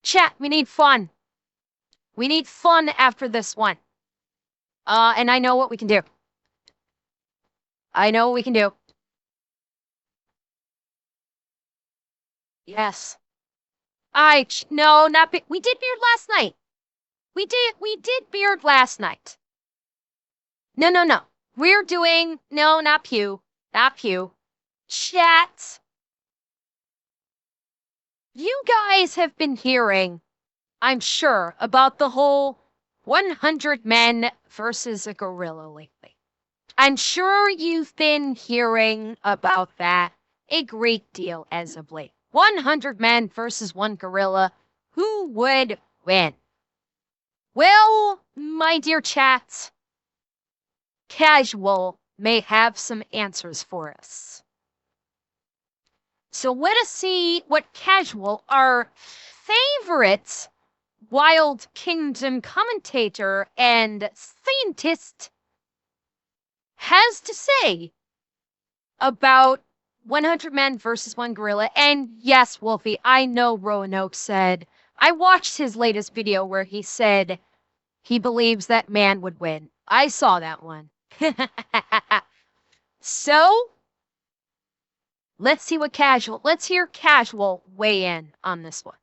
Chat, we need fun. We need fun after this one. And I know what we can do. I know what we can do. Yes. No, not we did beard last night. We did beard last night. No. We're doing, no, not Pew. Not Pew. Chat. You guys have been hearing, I'm sure, about the whole 100 men versus a gorilla lately. I'm sure you've been hearing about that a great deal as of late. 100 men versus one gorilla. Who would win? Well, my dear chats, Casual may have some answers for us. So let us see what Casual, our favorite Wild Kingdom commentator and scientist, has to say about 100 men versus one gorilla. And yes, Wolfie, I know Roanoke said, I watched his latest video where he said he believes that man would win. I saw that one. So, let's hear Casual weigh in on this one.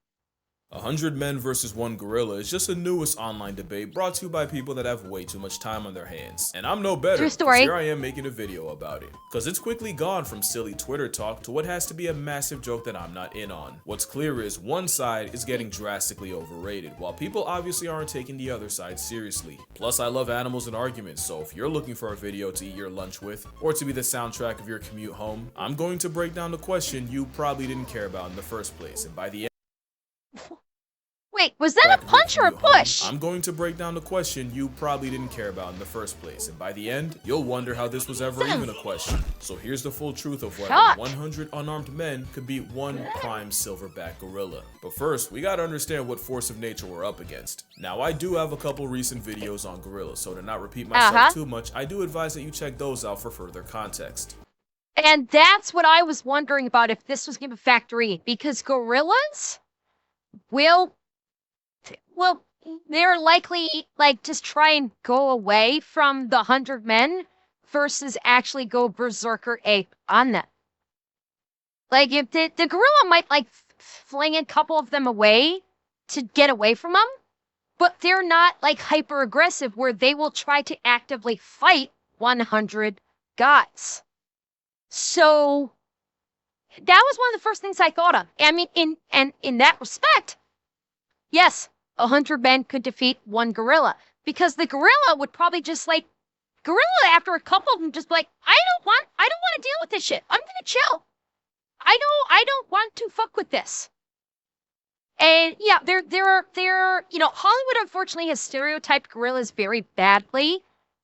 100 men versus one gorilla is just the newest online debate brought to you by people that have way too much time on their hands. And I'm no better, because here I am making a video about it. Because it's quickly gone from silly Twitter talk to what has to be a massive joke that I'm not in on. What's clear is one side is getting drastically overrated, while people obviously aren't taking the other side seriously. Plus, I love animals and arguments, so if you're looking for a video to eat your lunch with, or to be the soundtrack of your commute home, I'm going to break down the question you probably didn't care about in the first place, and by the end, wait, was that a punch or a push? I'm going to break down the question you probably didn't care about in the first place, and by the end, you'll wonder how this was ever even a question. So here's the full truth of whether 100 unarmed men could beat one prime silverback gorilla. But first, we gotta understand what force of nature we're up against. Now, I do have a couple recent videos on gorillas, so to not repeat myself too much, I do advise that you check those out for further context. And that's what I was wondering about, if this was going to factor in, because gorillas will, they're likely, like, just try and go away from the 100 men versus actually go berserker ape on them. Like, if the gorilla might, like, fling a couple of them away to get away from them, but they're not, like, hyper-aggressive where they will try to actively fight 100 guys. So, that was one of the first things I thought of. I mean, in that respect, yes, 100 men could defeat one gorilla, because the gorilla would probably just, like, after a couple of them just be like, I don't want to deal with this shit. I'm gonna chill. I don't want to fuck with this. And yeah, Hollywood unfortunately has stereotyped gorillas very badly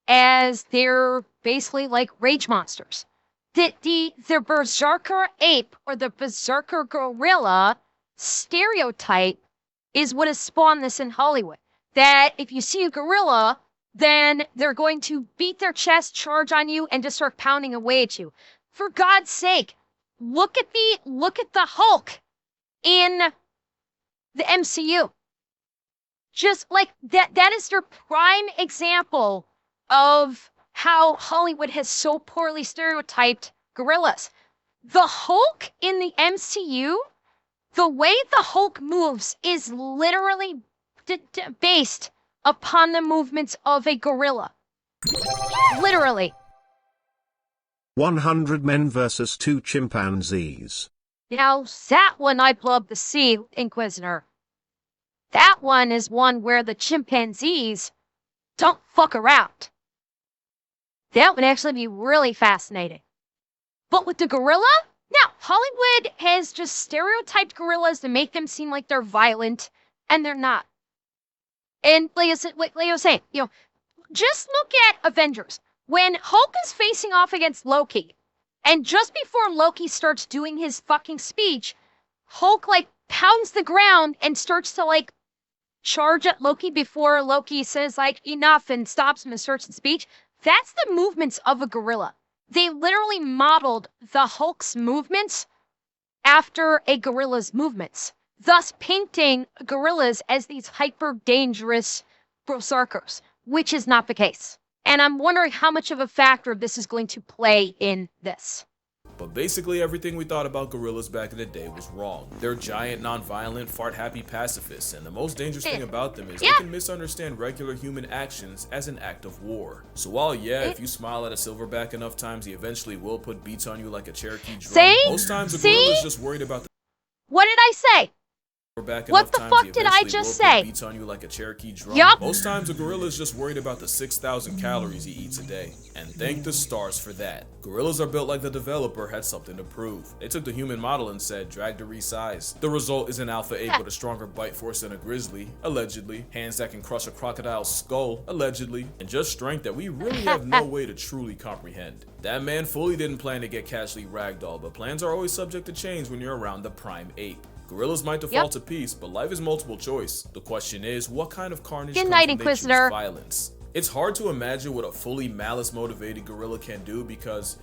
as they're basically like rage monsters. The berserker ape or the berserker gorilla stereotype is what has spawned this in Hollywood. That if you see a gorilla, then they're going to beat their chest, charge on you, and just start pounding away at you. For God's sake, look at the Hulk in the MCU. Just like that is their prime example of how Hollywood has so poorly stereotyped gorillas. The Hulk in the MCU, the way the Hulk moves is literally based upon the movements of a gorilla. Literally. 100 men versus 2 chimpanzees. Now, that one I'd love to see, Inquisitor. That one is one where the chimpanzees don't fuck around. That would actually be really fascinating. But with the gorilla? Now, Hollywood has just stereotyped gorillas to make them seem like they're violent, and they're not. And like I was saying, just look at Avengers. When Hulk is facing off against Loki, and just before Loki starts doing his fucking speech, Hulk, like, pounds the ground and starts to, like, charge at Loki before Loki says, like, enough and stops him and starts the speech. That's the movements of a gorilla. They literally modeled the Hulk's movements after a gorilla's movements. thus painting gorillas as these hyper-dangerous berserkers, which is not the case. And I'm wondering how much of a factor this is going to play in this. But basically everything we thought about gorillas back in the day was wrong. They're giant, non-violent, fart-happy pacifists, and the most dangerous thing about them is they can misunderstand regular human actions as an act of war. So while if you smile at a silverback enough times, he eventually will put beats on you like a Cherokee drum. Most times a gorilla's just worried about the— What did I say? What the fuck did I just say? Beats on you like a Cherokee drum. Yup. Most times a gorilla is just worried about the 6,000 calories he eats a day. And thank the stars for that. Gorillas are built like the developer had something to prove. They took the human model and said, drag to resize. The result is an alpha ape with a stronger bite force than a grizzly, allegedly. Hands that can crush a crocodile's skull, allegedly. And just strength that we really have no way to truly comprehend. That man fully didn't plan to get casually ragdolled, but plans are always subject to change when you're around the prime ape. Gorillas might default to peace, but life is multiple choice. The question is, what kind of carnage comes when they choose violence? It's hard to imagine what a fully malice-motivated gorilla can do because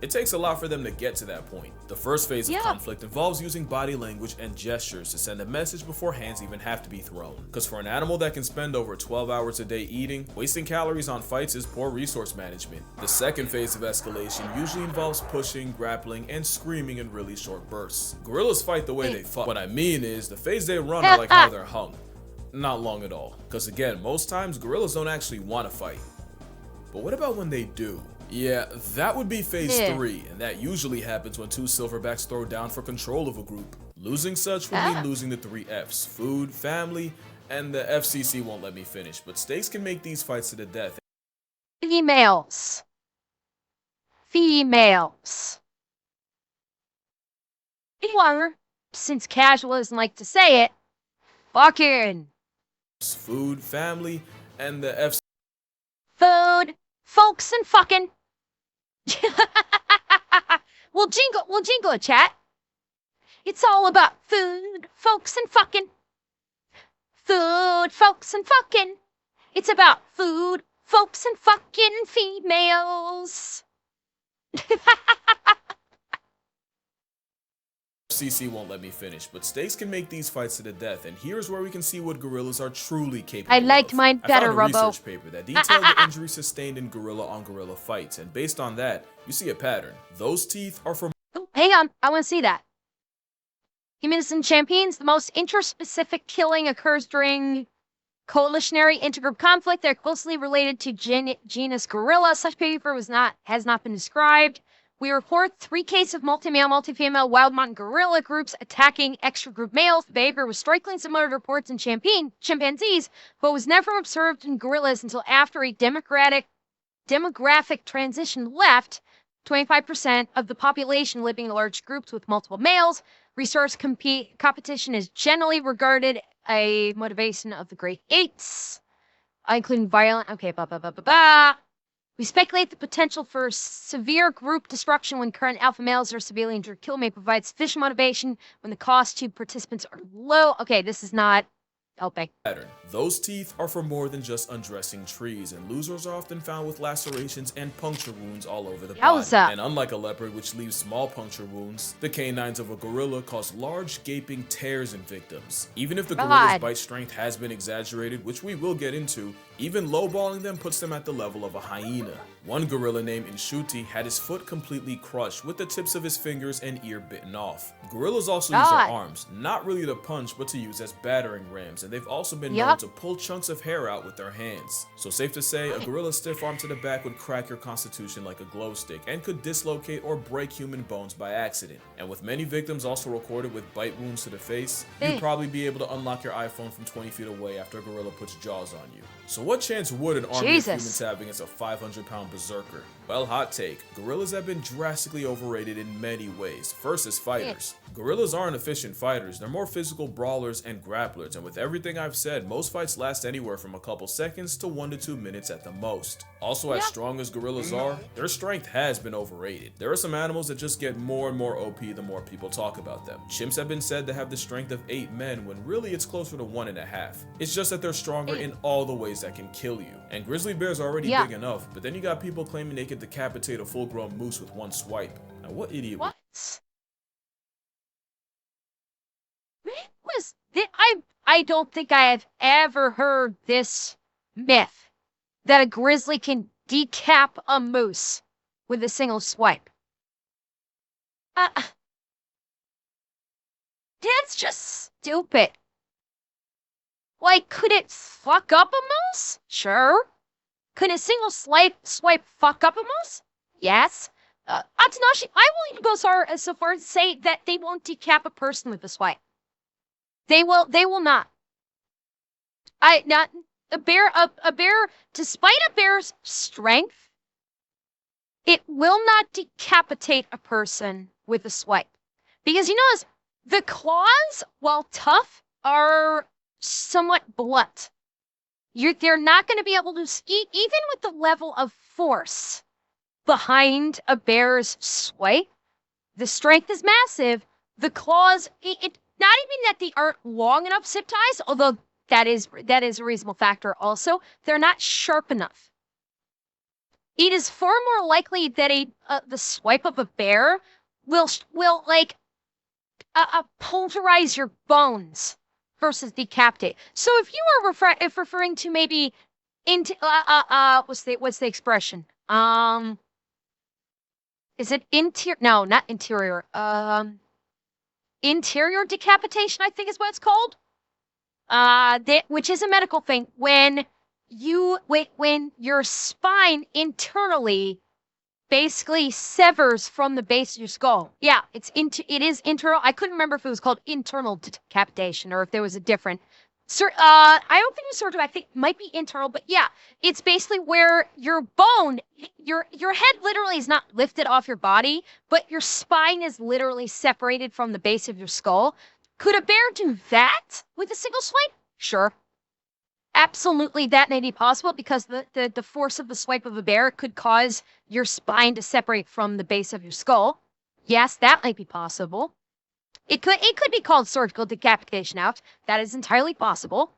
it takes a lot for them to get to that point. The first phase of conflict involves using body language and gestures to send a message before hands even have to be thrown. Because for an animal that can spend over 12 hours a day eating, wasting calories on fights is poor resource management. The second phase of escalation usually involves pushing, grappling, and screaming in really short bursts. Gorillas fight the way they fuck. What I mean is, the phase they run are like how they're hung. Not long at all. Because again, most times gorillas don't actually want to fight. But what about when they do? Yeah, that would be phase 3, and that usually happens when two silverbacks throw down for control of a group. Losing such would mean losing the 3 Fs: food, family, and the FCC won't let me finish, but stakes can make these fights to the death. Females. Females. Or, since casuals like to say it, fucking. Food, family, and the FCC. Food, folks, and fucking. We'll jingle a chat. It's all about food, folks, and fucking. Food, folks, and fucking. It's about food, folks, and fucking females. FCC won't let me finish, but stakes can make these fights to the death, and here's where we can see what gorillas are truly capable of. I liked mine better, I found a Robo. research paper that detailed the injuries sustained in gorilla-on-gorilla fights, and based on that, you see a pattern. Those teeth are for— Oh, hang on, I want to see that. Humans and champions, the most interspecific killing occurs during coalitionary intergroup conflict. They're closely related to genus gorilla. Such paper has not been described. We report 3 cases of multi-male, multi-female wild mountain gorilla groups attacking extra-group males. The behavior was strikingly similar to reports in chimpanzees, but was never observed in gorillas until after a demographic transition left 25% of the population living in large groups with multiple males. Resource competition is generally regarded a motivation of the great apes, including violent— okay, We speculate the potential for severe group destruction when current alpha males are severely injured. Kill may provide sufficient motivation when the cost to participants are low. Okay, this is not helping. Pattern. Those teeth are for more than just undressing trees, and losers are often found with lacerations and puncture wounds all over the body. And unlike a leopard, which leaves small puncture wounds, the canines of a gorilla cause large gaping tears in victims. Even if the gorilla's bite strength has been exaggerated, which we will get into, even lowballing them puts them at the level of a hyena. One gorilla named Inshuti had his foot completely crushed with the tips of his fingers and ear bitten off. Gorillas also use their arms, not really to punch, but to use as battering rams, and they've also been known to pull chunks of hair out with their hands. So safe to say, a gorilla's stiff arm to the back would crack your constitution like a glow stick and could dislocate or break human bones by accident. And with many victims also recorded with bite wounds to the face, you'd probably be able to unlock your iPhone from 20 feet away after a gorilla puts jaws on you. So what chance would an army of humans have against a 500-pound berserker? Well, hot take. Gorillas have been drastically overrated in many ways. First as fighters. Gorillas aren't efficient fighters, they're more physical brawlers and grapplers, and with everything I've said, most fights last anywhere from a couple seconds to 1 to 2 minutes at the most. Also, as strong as gorillas are, their strength has been overrated. There are some animals that just get more and more OP the more people talk about them. Chimps have been said to have the strength of 8 men when really it's closer to 1.5. It's just that they're stronger in all the ways that can kill you. And grizzly bears are already big enough, but then you got people claiming they can decapitate a full-grown moose with one swipe. Now what idiot— I don't think I have ever heard this myth that a grizzly can decap a moose with a single swipe. That's just stupid. Like, could it fuck up a moose? Sure. Could a single swipe fuck up a moose? Yes. Atsunashi, I will even go so far as to say that they won't decap a person with a swipe. They will not. A bear, despite a bear's strength, it will not decapitate a person with a swipe. Because you notice, the claws, while tough, are somewhat blunt. They're not going to be able to, even with the level of force behind a bear's swipe, the strength is massive. The claws, not even that they aren't long enough zip ties, although that is a reasonable factor also. They're not sharp enough. It is far more likely that the swipe of a bear will like pulverize your bones versus decapitate. So if you are referring to maybe into what's the expression? Is it interior? No, not interior. Interior decapitation, I think is what it's called. Which is a medical thing. When your spine internally basically severs from the base of your skull. Yeah, it is internal. I couldn't remember if it was called internal decapitation or if there was a different. I don't think it was sort of. I think it might be internal, but yeah, it's basically where your bone, your head literally is not lifted off your body, but your spine is literally separated from the base of your skull. Could a bear do that with a single swipe? Sure. Absolutely, that may be possible because the force of the swipe of a bear could cause your spine to separate from the base of your skull. Yes, that might be possible. It could be called surgical decapitation out. That is entirely possible.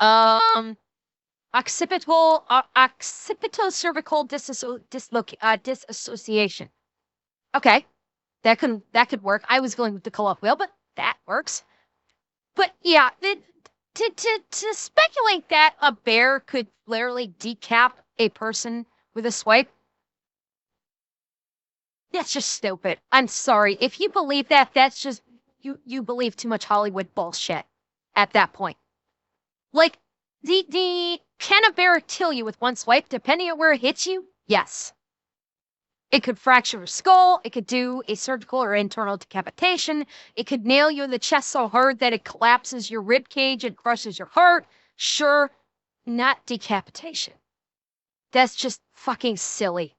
Occipital-cervical disassociation. Okay, that could work. I was going with the colloquial, but that works. But yeah, to speculate that a bear could literally decap a person with a swipe, that's just stupid. I'm sorry. If you believe that, that's just you believe too much Hollywood bullshit at that point. Like, can a bear kill you with one swipe depending on where it hits you? Yes. It could fracture your skull, it could do a surgical or internal decapitation, it could nail you in the chest so hard that it collapses your rib cage and crushes your heart. Sure, not decapitation. That's just fucking silly.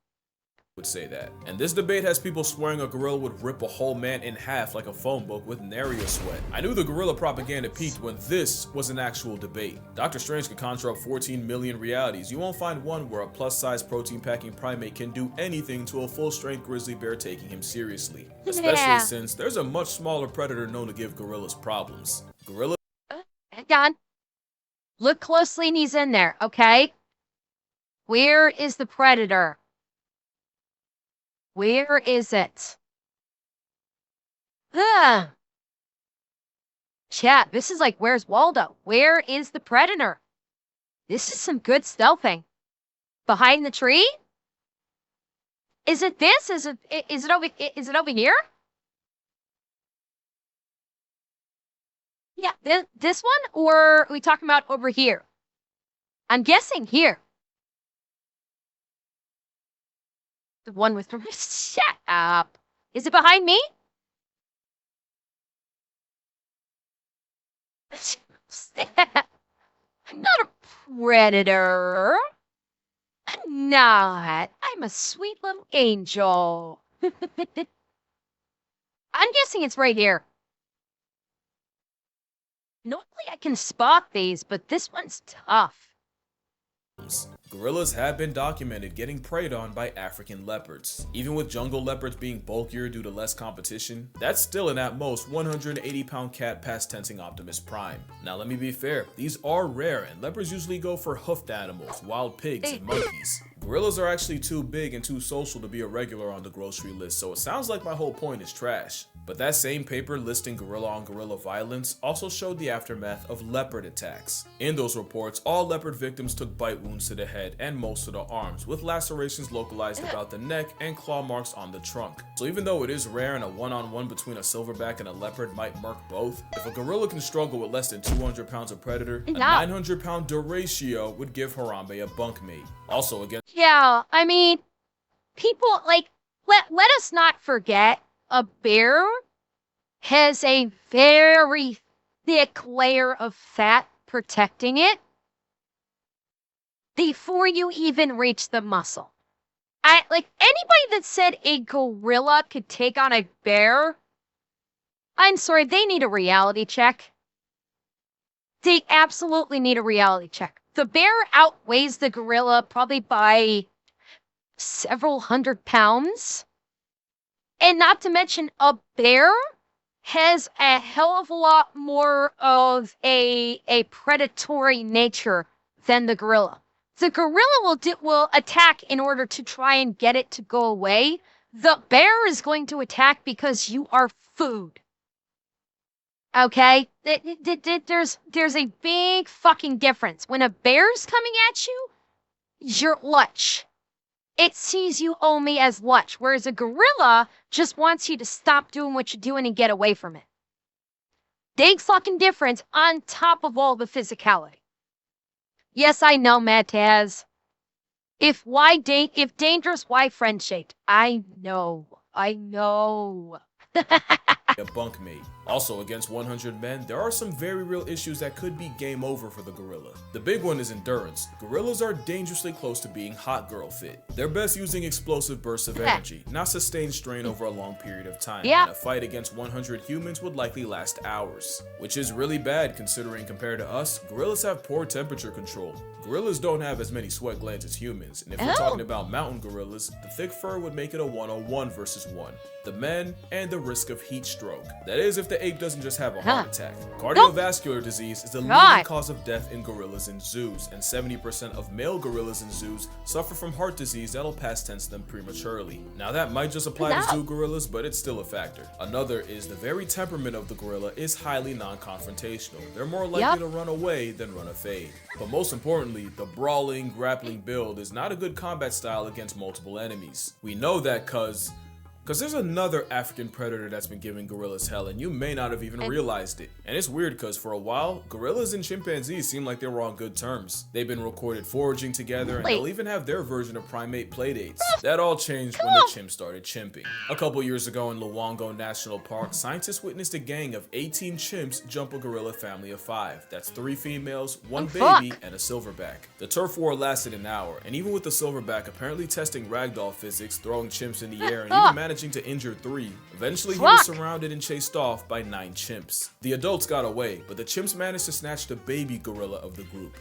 Would say that. And this debate has people swearing a gorilla would rip a whole man in half like a phone book with nary a sweat. I knew the gorilla propaganda peaked when this was an actual debate. Dr. Strange could conjure up 14 million realities. You won't find one where a plus-size protein-packing primate can do anything to a full-strength grizzly bear taking him seriously. Especially since there's a much smaller predator known to give gorillas problems. Gorilla. Hang on. Look closely and he's in there, okay? Where is the predator? Where is it? Chat, this is like, where's Waldo? Where is the predator? This is some good stealthing. Behind the tree? Is it this? Is it over here? Yeah, this one? Or are we talking about over here? I'm guessing here. The one with shut up. Is it behind me? I'm not a predator. I'm not. I'm a sweet little angel. I'm guessing it's right here. Normally I can spot these, but this one's tough. Gorillas have been documented getting preyed on by African leopards. Even with jungle leopards being bulkier due to less competition, that's still an at most 180-pound cat past tensing Optimus Prime. Now let me be fair, these are rare and leopards usually go for hoofed animals, wild pigs, and monkeys. Gorillas are actually too big and too social to be a regular on the grocery list, so it sounds like my whole point is trash. But that same paper listing gorilla-on-gorilla violence also showed the aftermath of leopard attacks. In those reports, all leopard victims took bite wounds to the head and most of the arms, with lacerations localized about the neck and claw marks on the trunk. So even though it is rare and a one-on-one between a silverback and a leopard might murk both, if a gorilla can struggle with less than 200 pounds of predator, a 900-pound deratio would give Harambe a bunkmate. Also again. Yeah, I mean, people, like, let us not forget, a bear has a very thick layer of fat protecting it before you even reach the muscle. Like, anybody that said a gorilla could take on a bear, I'm sorry, they need a reality check. They absolutely need a reality check. The bear outweighs the gorilla probably by several hundred pounds. And not to mention, a bear has a hell of a lot more of a predatory nature than the gorilla. The gorilla will attack in order to try and get it to go away. The bear is going to attack because you are food. Okay? There's a big fucking difference. When a bear's coming at you, you're lunch. It sees you only as lunch, whereas a gorilla just wants you to stop doing what you're doing and get away from it. Big fucking difference on top of all the physicality. Yes, I know, Mataz. If dangerous, why friend-shaped? I know. A bunkmate. Also, against 100 men, there are some very real issues that could be game over for the gorilla. The big one is endurance. Gorillas are dangerously close to being hot girl fit. They're best using explosive bursts of energy, not sustained strain over a long period of time, and a fight against 100 humans would likely last hours. Which is really bad considering compared to us, gorillas have poor temperature control. Gorillas don't have as many sweat glands as humans, and if we're talking about mountain gorillas, the thick fur would make it a 1-on-1 versus 1. The men, and the risk of heat stroke. That is if the ape doesn't just have a heart attack. Cardiovascular disease is the leading cause of death in gorillas in zoos, and 70% of male gorillas in zoos suffer from heart disease that'll past tense them prematurely. Now that might just apply to zoo gorillas, but it's still a factor. Another is the very temperament of the gorilla is highly non-confrontational. They're more likely to run away than run a fade. But most importantly, the brawling, grappling build is not a good combat style against multiple enemies. We know that because there's another African predator that's been giving gorillas hell, and you may not have even realized it. And it's weird because for a while, gorillas and chimpanzees seem like they were on good terms. They've been recorded foraging together, and they'll even have their version of primate playdates. That all changed when the chimps started chimping. A couple years ago in Luongo National Park, scientists witnessed a gang of 18 chimps jump a gorilla family of 5. That's 3 females, 1 baby, and a silverback. The turf war lasted an hour, and even with the silverback apparently testing ragdoll physics, throwing chimps in the air, and even managing to injure 3. Eventually, he was surrounded and chased off by 9 chimps. The adults got away, but the chimps managed to snatch the baby gorilla of the group,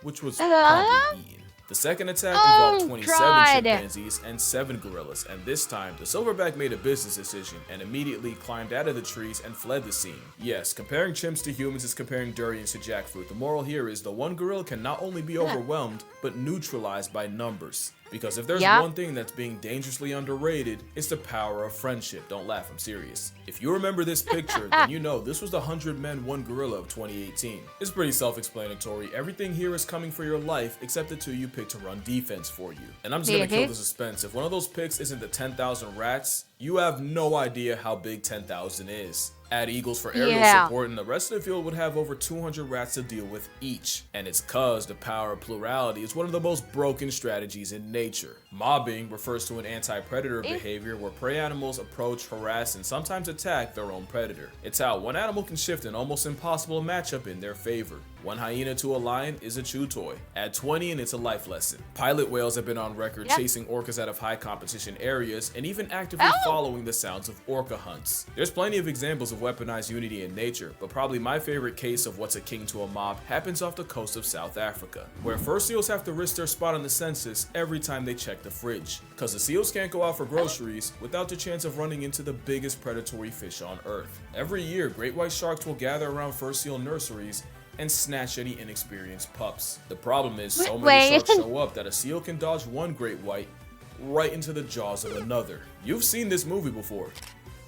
which was probably eaten. The second attack involved 27 chimpanzees and 7 gorillas, and this time, the silverback made a business decision and immediately climbed out of the trees and fled the scene. Yes, comparing chimps to humans is comparing durians to jackfruit. The moral here is the one gorilla can not only be overwhelmed, but neutralized by numbers. Because if there's one thing that's being dangerously underrated, it's the power of friendship. Don't laugh, I'm serious. If you remember this picture, then you know this was the 100 Men 1 Gorilla of 2018. It's pretty self-explanatory. Everything here is coming for your life, except the 2 you picked to run defense for you. And I'm just gonna kill the suspense. If one of those picks isn't the 10,000 rats, you have no idea how big 10,000 is. Add eagles for aerial support, and the rest of the field would have over 200 rats to deal with each. And it's cause the power of plurality is one of the most broken strategies in nature. Mobbing refers to an anti-predator behavior where prey animals approach, harass, and sometimes attack their own predator. It's how one animal can shift an almost impossible matchup in their favor. One hyena to a lion is a chew toy. Add 20 and it's a life lesson. Pilot whales have been on record chasing orcas out of high competition areas and even actively following the sounds of orca hunts. There's plenty of examples of weaponized unity in nature, but probably my favorite case of what's akin to a mob happens off the coast of South Africa, where fur seals have to risk their spot on the census every time they check the fridge, because the seals can't go out for groceries without the chance of running into the biggest predatory fish on Earth. Every year, great white sharks will gather around fur seal nurseries and snatch any inexperienced pups. The problem is so many sharks show up that a seal can dodge one great white right into the jaws of another. You've seen this movie before.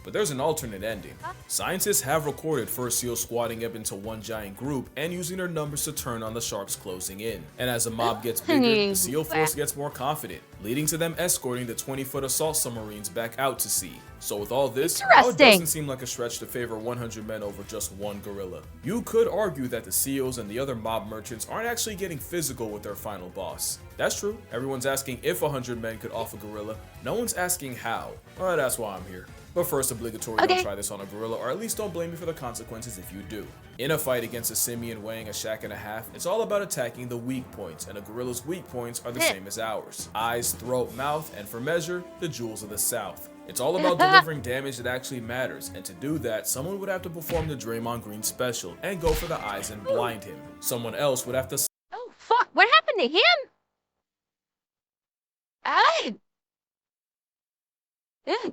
But there's an alternate ending. Scientists have recorded first seals squatting up into one giant group and using their numbers to turn on the sharks closing in. And as the mob gets bigger, the seal force gets more confident, leading to them escorting the 20-foot assault submarines back out to sea. So with all this, now it doesn't seem like a stretch to favor 100 men over just one gorilla. You could argue that the seals and the other mob merchants aren't actually getting physical with their final boss. That's true. Everyone's asking if 100 men could off a gorilla. No one's asking how. Well, that's why I'm here. But first, obligatory, don't try this on a gorilla, or at least don't blame me for the consequences if you do. In a fight against a simian weighing a shack and a half, it's all about attacking the weak points, and a gorilla's weak points are the same as ours. Eyes, throat, mouth, and for measure, the jewels of the South. It's all about delivering damage that actually matters, and to do that, someone would have to perform the Draymond Green special and go for the eyes and blind him. Someone else would have to— Oh fuck, what happened to him?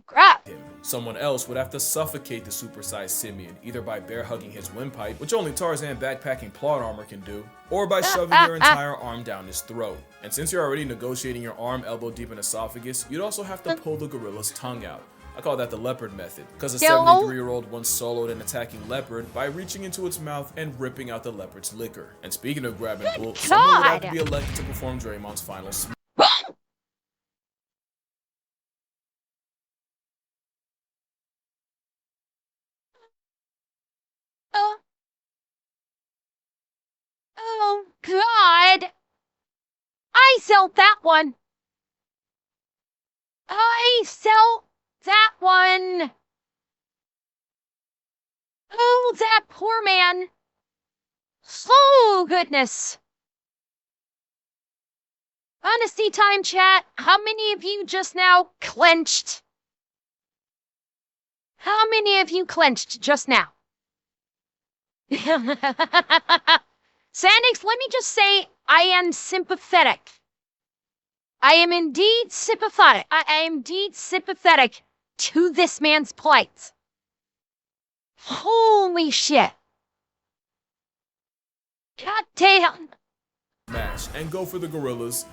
Crap. Someone else would have to suffocate the supersized simian, either by bear hugging his windpipe, which only Tarzan backpacking plot armor can do, or by shoving your entire arm down his throat. And since you're already negotiating your arm elbow deep in esophagus, you'd also have to pull the gorilla's tongue out. I call that the leopard method, because a 73-year-old once soloed an attacking leopard by reaching into its mouth and ripping out the leopard's liquor. And speaking of grabbing bull, someone would have to be elected to perform Draymond's final smash. Oh, God. I sell that one. I sell that one. Oh, that poor man. Oh, goodness. Honesty time, chat. How many of you just now clenched? How many of you clenched just now? Sandix, let me just say, I am sympathetic. I am indeed sympathetic. I am indeed sympathetic to this man's plight. Holy shit. God damn. Match and go for the gorillas.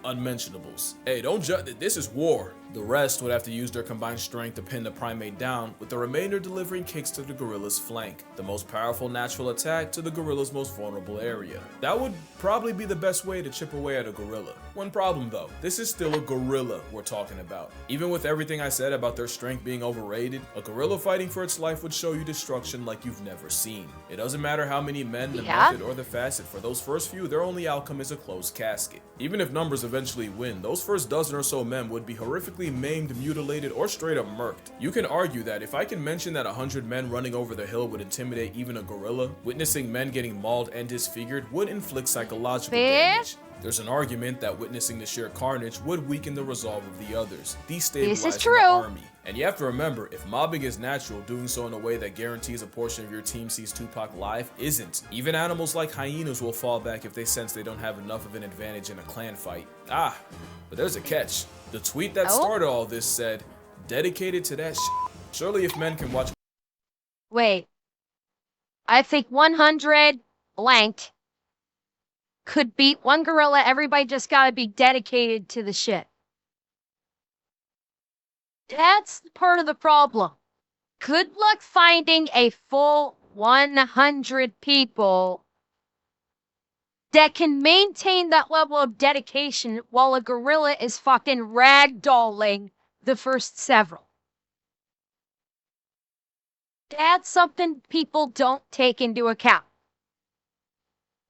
Unmentionables. Hey, don't judge. This is war. The rest would have to use their combined strength to pin the primate down, with the remainder delivering kicks to the gorilla's flank, the most powerful natural attack to the gorilla's most vulnerable area. That would probably be the best way to chip away at a gorilla. One problem though, this is still a gorilla we're talking about. Even with everything I said about their strength being overrated, a gorilla fighting for its life would show you destruction like you've never seen. It doesn't matter how many men, the method, or the facet, for those first few, their only outcome is a closed casket. Even if numbers eventually win, those first dozen or so men would be horrifically maimed, mutilated, or straight up murked. You can argue that if I can mention that 100 men running over the hill would intimidate even a gorilla, witnessing men getting mauled and disfigured would inflict psychological damage. There's an argument that witnessing the sheer carnage would weaken the resolve of the others, destabilizing the army. And you have to remember, if mobbing is natural, doing so in a way that guarantees a portion of your team sees Tupac live isn't. Even animals like hyenas will fall back if they sense they don't have enough of an advantage in a clan fight. But there's a catch. The tweet that started all this said, dedicated to that shit. Surely if men can watch— Wait. I think 100 blank could beat one gorilla. Everybody just gotta be dedicated to the shit. That's part of the problem. Good luck finding a full 100 people that can maintain that level of dedication while a gorilla is fucking ragdolling the first several. That's something people don't take into account.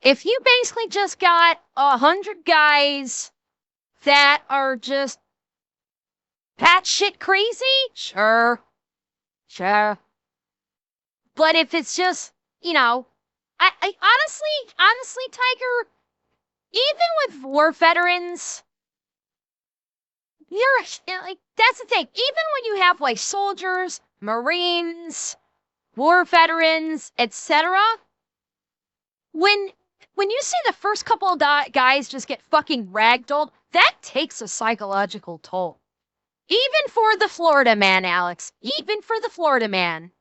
If you basically just got 100 guys that are just batshit crazy, sure. But if it's just, you know, I honestly, Tiger, even with war veterans, that's the thing. Even when you have like soldiers, Marines, war veterans, etc., when you see the first couple of guys just get fucking ragdolled, that takes a psychological toll. Even for the Florida man, Alex. Even for the Florida man.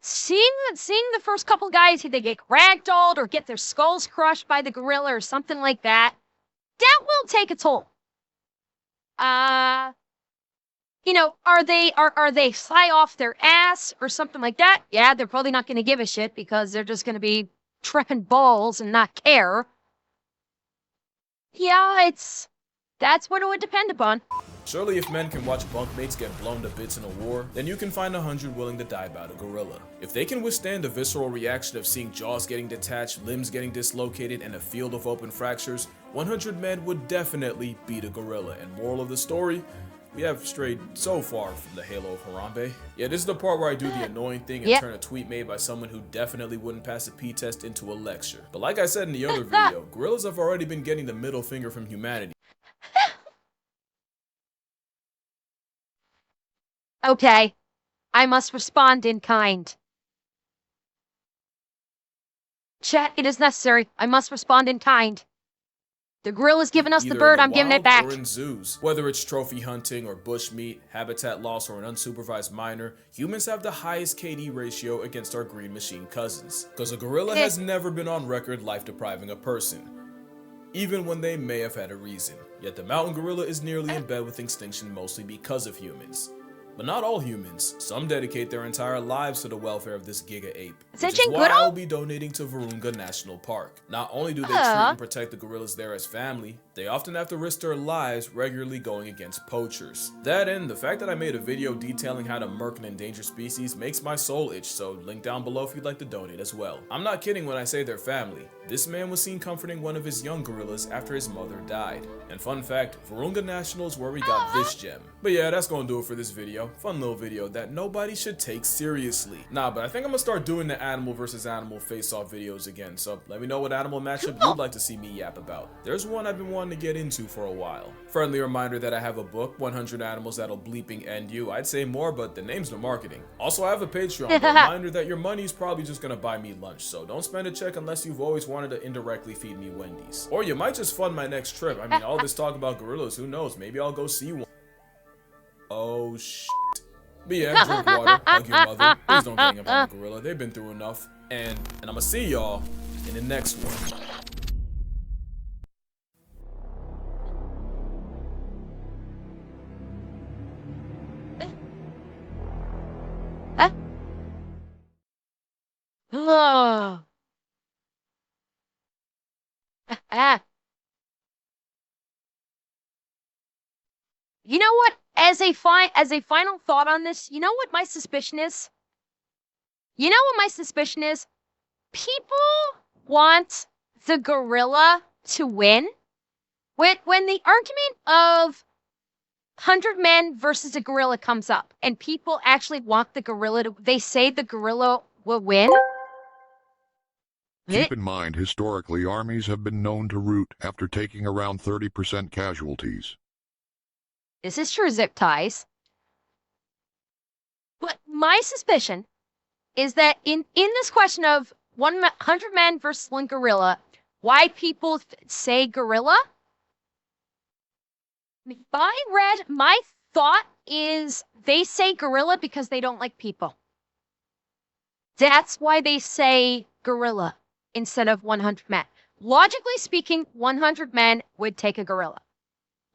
seeing the first couple guys, they get ragdolled or get their skulls crushed by the gorilla or something like that, that will take a toll. You know, are they fly off their ass or something like that? Yeah, they're probably not going to give a shit because they're just going to be tripping balls and not care. Yeah, that's what it would depend upon. Surely if men can watch bunkmates get blown to bits in a war, then you can find 100 willing to die about a gorilla. If they can withstand the visceral reaction of seeing jaws getting detached, limbs getting dislocated, and a field of open fractures, 100 men would definitely beat a gorilla. And moral of the story, we have strayed so far from the halo of Harambe. Yeah, this is the part where I do the annoying thing and turn a tweet made by someone who definitely wouldn't pass a P-test into a lecture. But like I said in the other video, gorillas have already been getting the middle finger from humanity. Okay, I must respond in kind. Chat, it is necessary. I must respond in kind. The gorilla's giving us the bird, I'm giving it back. Or in zoos. Whether it's trophy hunting or bushmeat, habitat loss, or an unsupervised minor, humans have the highest KD ratio against our green machine cousins. Because a gorilla has never been on record life depriving a person, even when they may have had a reason. Yet the mountain gorilla is nearly in bed with extinction mostly because of humans. But not all humans. Some dedicate their entire lives to the welfare of this giga ape, which is why I will be donating to Virunga National Park. Not only do they treat and protect the gorillas there as family, they often have to risk their lives regularly going against poachers. That and the fact that I made a video detailing how to murk an endangered species makes my soul itch, so link down below if you'd like to donate as well. I'm not kidding when I say they're family. This man was seen comforting one of his young gorillas after his mother died. And fun fact, Virunga National is where we got this gem. But yeah, that's gonna do it for this video. Fun little video that nobody should take seriously. Nah, but I think I'm gonna start doing the animal versus animal face-off videos again, so let me know what animal matchup you'd like to see me yap about. There's one I've been wanting to get into for a while. Friendly reminder that I have a book, 100 Animals That'll Bleeping End You. I'd say more, but the name's the marketing. Also, I have a Patreon, but reminder that your money's probably just gonna buy me lunch, so don't spend a check unless you've always wanted to indirectly feed me Wendy's. Or you might just fund my next trip. I mean, all this talk about gorillas, who knows? Maybe I'll go see one. Oh shit. But yeah, drink water, hug your mother. Please don't gang up on the gorilla. They've been through enough. And I'm gonna see y'all in the next one. You know what? As a final thought on this, you know what my suspicion is? You know what my suspicion is? People want the gorilla to win. When the argument of 100 men versus a gorilla comes up, and people actually want the gorilla to, they say the gorilla will win. Keep in mind, historically, armies have been known to rout after taking around 30% casualties. This is true, zip ties. But my suspicion is that in this question of 100 men versus one gorilla, why people say gorilla? My thought is they say gorilla because they don't like people. That's why they say gorilla instead of 100 men. Logically speaking, 100 men would take a gorilla.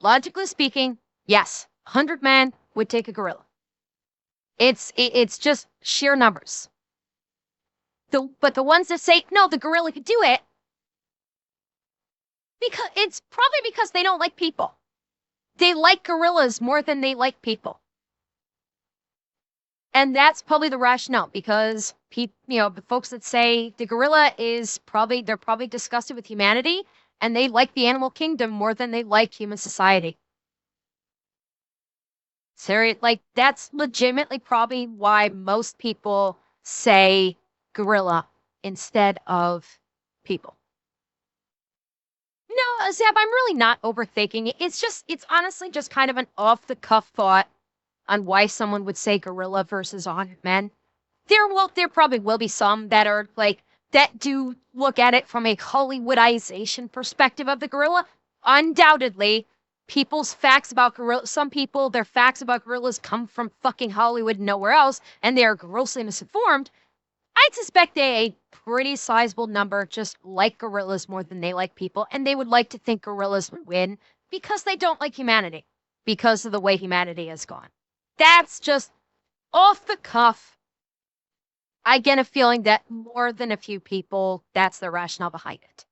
Logically speaking, yes, 100 men would take a gorilla. It's just sheer numbers. But the ones that say, no, the gorilla could do it, it's probably because they don't like people. They like gorillas more than they like people. And that's probably the rationale, because the folks that say the gorilla they're probably disgusted with humanity, and they like the animal kingdom more than they like human society. So, that's legitimately probably why most people say gorilla instead of people. No, Zeb, I'm really not overthinking it. It's honestly just kind of an off-the-cuff thought on why someone would say gorilla versus 100 men. There probably will be some that are that do look at it from a Hollywoodization perspective of the gorilla. Undoubtedly, people's facts about gorillas, some people, their facts about gorillas come from fucking Hollywood and nowhere else, and they are grossly misinformed. I suspect a pretty sizable number just like gorillas more than they like people, and they would like to think gorillas would win because they don't like humanity, because of the way humanity has gone. That's just off the cuff. I get a feeling that more than a few people, that's the rationale behind it.